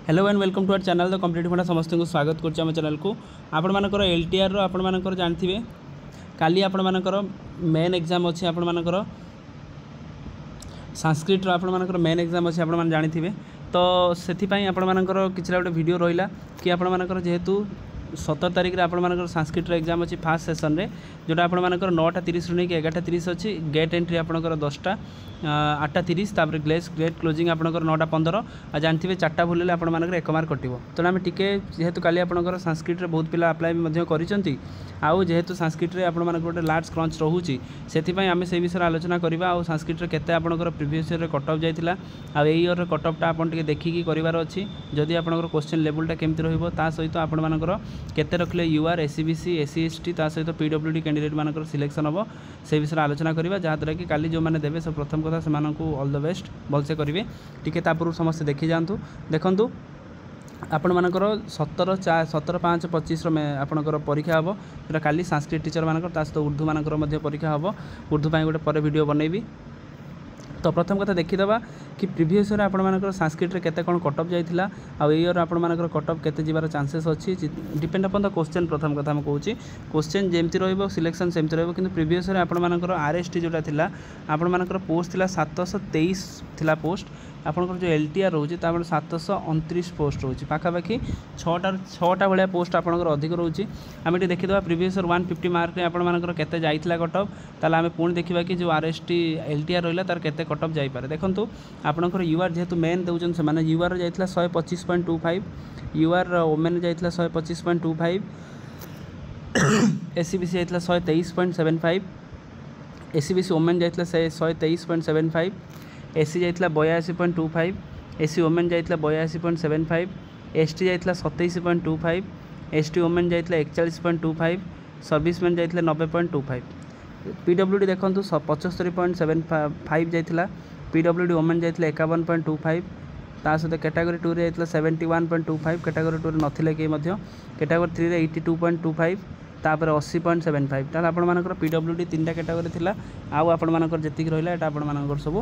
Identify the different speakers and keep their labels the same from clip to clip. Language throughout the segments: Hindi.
Speaker 1: Hello and welcome to our channel the competitive Funda समस्त को स्वागत करछि हम चैनल को आपण मानकर एलटीआर रो आपण मानकर जानथिबे काली आपण मानकर मेन एग्जाम अछि आपण मानकर संस्कृत रो आपण मानकर मेन एग्जाम अछि आपण मान जानिथिबे तो सेथि पई आपण मानकर किछला गोटे वीडियो रहिला कि आपण मानकर जेहेतु 17 तारिख रे आपण मानकर संस्कृत रो एग्जाम अछि फर्स्ट सेशन रे जोटा आपण मानकर 9:30 रु नै 11:30 अछि गेट एंट्री आपनकर 10टा 8:30 तापर गेट क्लोजिंग आपनकर 9:15 आ जानथिबे 4टा भूलले आपण मानकर 1 मार्क कटिवो तो आमे टिके जेहेतु काली आपनकर संस्कृत रे बहुत पिला अप्लाई मध्ये करिसंती आउ जेहेतु संस्कृत रे आपण मानकर गोटे लार्ज क्रंच रहूची सेथि पई आमे से विषय आलोचना करबा आ संस्कृत रे केते आपनकर प्रीवियस ईयर रे कट ऑफ जायतिला आ एई ईयर रे कट ऑफ टा आपण टिके देखि करिवार अछि जदि आपनकर क्वेश्चन लेवल टा केमति रहइबो ता सहित आपण मानकर केते रखले यूआर एससीबीसी एससीएसटी ता सहित पीडब्ल्यूडी कैंडिडेट मानकर सिलेक्शन हबो से विषय आलोचना करबा जहा द्वारा कि काली जो माने देबे से प्रथम कथा से मानकू ऑल द बेस्ट भलसे करिवे टिके तापुर समस्त देखि जानतु देखंतु आपण मानकर 17/5/25 रो आपनकर परीक्षा हबो जेटा काली संस्कृत टीचर मानकर ता सहित उर्दू मानकर मध्ये परीक्षा हबो उर्दू पई गोटे पर वीडियो बनैबी तो प्रथम कथा देखीदबा कि प्रीवियस ईयर आपण मानकर संस्कृत रे केते कोन कट ऑफ जाइथिला आ ए ईयर आपण मानकर कट ऑफ केते जिबार चांसेस अछि डिपेंड अपन द क्वेश्चन प्रथम कथा हम कहूची क्वेश्चन जेमति रहइबो सिलेक्शन सेमति रहइबो किंतु प्रीवियस ईयर आपण मानकर आरएसटी जोटा थिला आपण मानकर पोस्ट थिला 723 थिला पोस्ट आपनकर जो एलटीआर रहउची ता 729 पोस्ट रहउची पाखापाखि 6टा भलिया पोस्ट आपनकर अधिक रहउची आमे टी देखिदबा प्रीवियस ईयर 150 मार्क रे आपण मानकर केते जाइथिला कट ऑफ ताला आमे पुणी देखिबा कि जो आरएसटी एलटीआर रहला तार केते कट ऑफ जाई पारे देखंतु आपनकर यूआर जेहेतु मेन देउजन से माने यूआर जाइथिला 125.25 यूआर ओमेन जाइथिला 125.25 एससीबीसी जाइथिला 123.75 एससीबीसी ओमेन जाइथिला 123.75 एससी जाइथिला 82.25 एससी ओमेन जाइथिला 82.75 एसटी जाइथिला 27.25 एसटी ओमेन जाइथिला 41.25 सर्विसमैन जाइथिला 90.25 पीडब्ल्यूडी देखंतु 75.75 जाइथिला पीडब्ल्यूडी ओमेन जाइथिला 51.25 ता सहित कैटेगरी 2 रे जाइथिला 71.25 कैटेगरी 2 रे नथिले के मध्य कैटेगरी 3 रे 82.25 तापर 80.75 ताला आपण मानकर पीडब्ल्यूडी 3टा कैटेगरी थिला आउ आपण मानकर जति रहला एटा आपण मानकर सब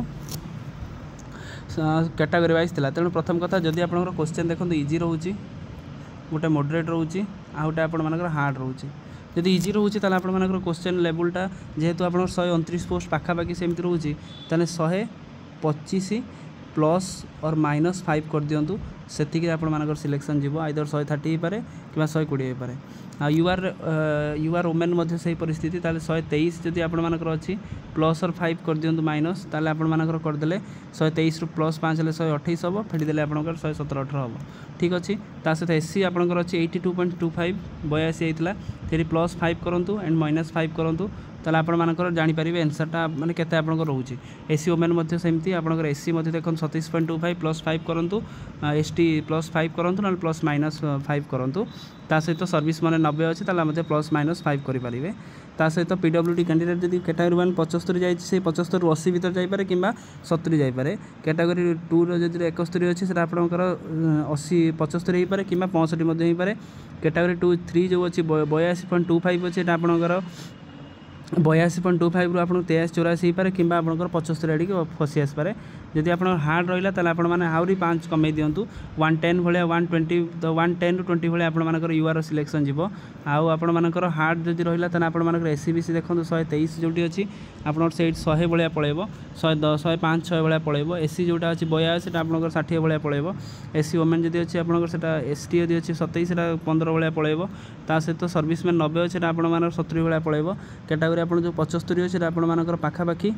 Speaker 1: कैटेगरी वाइज थिला तेणु प्रथम कथा जदि आपनकर क्वेश्चन देखंतु इजी रहउची गोटे मॉडरेट रहउची आ गोटे आपण मानकर हार्ड रहउची जदि इजी रहउची ताला आपण मानकर क्वेश्चन लेवलटा जेहेतु आपण 129 पोस्ट पाखा बाकी सेमति रहउची ताने 125 प्लस और -5 कर दियंतु सेति के आपण मानकर सिलेक्शन जीवो आइदर 130 ही पारे किबा 120 ही पारे यूआर ओमेन मध्य सही परिस्थिति ताले 123 जदि आपण मानकर अछि प्लस और 5 कर दियंतु माइनस ताले आपण मानकर कर देले 123 रु प्लस 5 ले 128 हबो फेडी देले आपनकर 117-18 हबो ठीक अछि ता सहित एससी आपनकर अछि 82.25 82 हेतला फेरी प्लस 5 करंतु एंड -5 करंतु ताले आपण मानकर जानि परिबे आंसरटा माने केते आपनकर रहउची एससी ओमेन मध्य सेमति आपनकर एससी मध्य देखन 27.25 प्लस 5 करंतु एसटी प्लस 5 करंतु न प्लस -5 करंतु ता सहित सर्विस माने 90 अछि ताला मध्य प्लस -5 करि परिबे ता सहित पीडब्ल्यूडी कैंडिडेट जदि कैटेगरी 1 75 जाय से 75 रु 80 भीतर जाय पारे किबा 70 जाय पारे कैटेगरी 2 रो जदि 71 अछि सेटा आपनकर 80 75 हे पारे किबा 65 मध्य हे पारे कैटेगरी 2 3 जो अछि 82.25 अछि एटा आपनकर 82.25 रु आपन 83-84 ही पारे किबा आपनकर 75 आडी के फसी आस पारे जदि आपन हार्ड रहिला ताले आपन माने आउरी 5 कमे दियंतु 110 भले 120 तो 110 टू 20 भले आपन मानकर यूआर सिलेक्शन जीवो आउ आपन मानकर हार्ड जदि रहिला ताने आपन मानकर एससीबीसी देखंतु 123 जोटी अछि आपन 100 भले पळेबो 110 105 6 भले पळेबो एससी जोटा अछि 82 सेटा आपनकर 60 भले पळेबो एससी ओमेन जदि अछि आपनकर सेटा एसटी जदि अछि 27 सेटा 15 भले पळेबो ता सहित सर्विसमैन 90 अछि सेटा आपन मानकर 70 भले पळेबो कैटेगरी आपन जो 75 अछि सेटा आपन मानकर पाखापाखि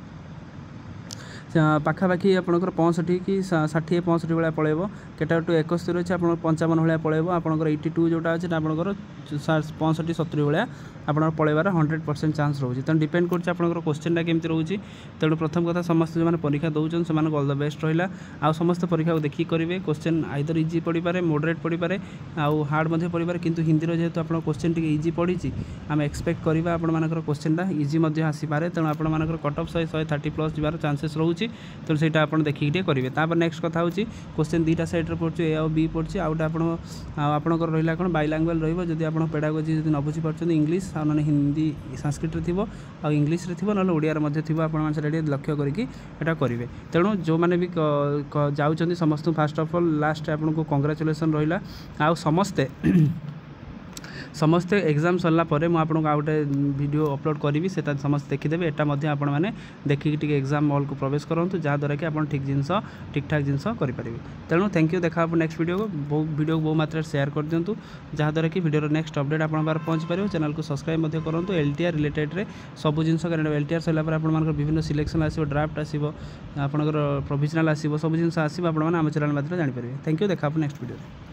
Speaker 1: पाखापाखि आपनकर 65 कि 60 65 भाया पळेबो कैटेगरी 71 अछि आपन 55 भाया पळेबो आपनकर 82 जोटा अछि आपनकर 65 70 भाया आपनकर पळेबार 100% चांस रहउछि त डिपेंड करछि आपनकर क्वेश्चनटा केमति रहउछि तेणु प्रथम कथा समस्त जो माने परीक्षा दउछन से माने ऑल द बेस्ट रहिला आ समस्त परीक्षा को देखि करिवे क्वेश्चन आइदर इजी पड़ी पारे मॉडरेट पड़ी पारे आ हार्ड मध्ये पड़ी पारे किंतु हिंदी रो जेहेतु आपन क्वेश्चन टिके इजी पड़ीछि हम एक्सपेक्ट करिबा आपन मानकर क्वेश्चनटा इजी मध्ये आसी पारे तेणु आपन मानकर कट ऑफ 130 प्लस जिबार चांसेस रहउछि पड़ुछि तो सेटा आपण देखिक करेंगे तापर नेक्स्ट कथा होची क्वेश्चन दुईटा सेट्रे पड़ुछि ए और बी पड़ुछि आउटा आपणकर रहिला कोन बाइलैंग्वेज रहिबो जदि आपण पेडागोजी जदि न बुझी पारछन इंग्लिश आ न हिंदी संस्कृत रे थिबो आ इंग्लिश रे थिबो न ओडिया रे मध्ये थिबो आपण मान रेडी लक्ष्य करिकि एटा करिवे तेणु जो माने भी जाउछन समस्त फास्ट ऑफ ऑल लास्ट आपन को कांग्रेचुलेशन रहिला आ समस्ते समस्ते एग्जाम सरला परे मु आपन को आउटे वीडियो अपलोड करी सेटा समस्त देखिदेबे एटा मध्ये आपण माने देखिक टिके एग्जाम हॉल को प्रवेश करंतु जहाँ द्वारा कि आपण ठीक ठाक जिनस करि परिबे तेणु थैंक यू देखा आप नेक्स्ट वीडियो को बहु मात्रा शेयर कर दिंतु जहाँ द्वारा कि वीडियो नेक्स्ट अपडेट आपण बार पहुँच पार चैनल को सब्सक्राइब मध्ये करंतु एलटीआर रिलेटेड रे सब जिनस कारण एलटीआर सरला पर आपण मानकर विभिन्न सिलेक्शन आसीबो ड्राफ्ट आसीबो आपनकर प्रोविजनल आसीबो सब जिनस आसीबो आपण माने हम चैनल माध्यम जानि परिबे थैंक यू देखा आप नेक्स्ट वीडियो।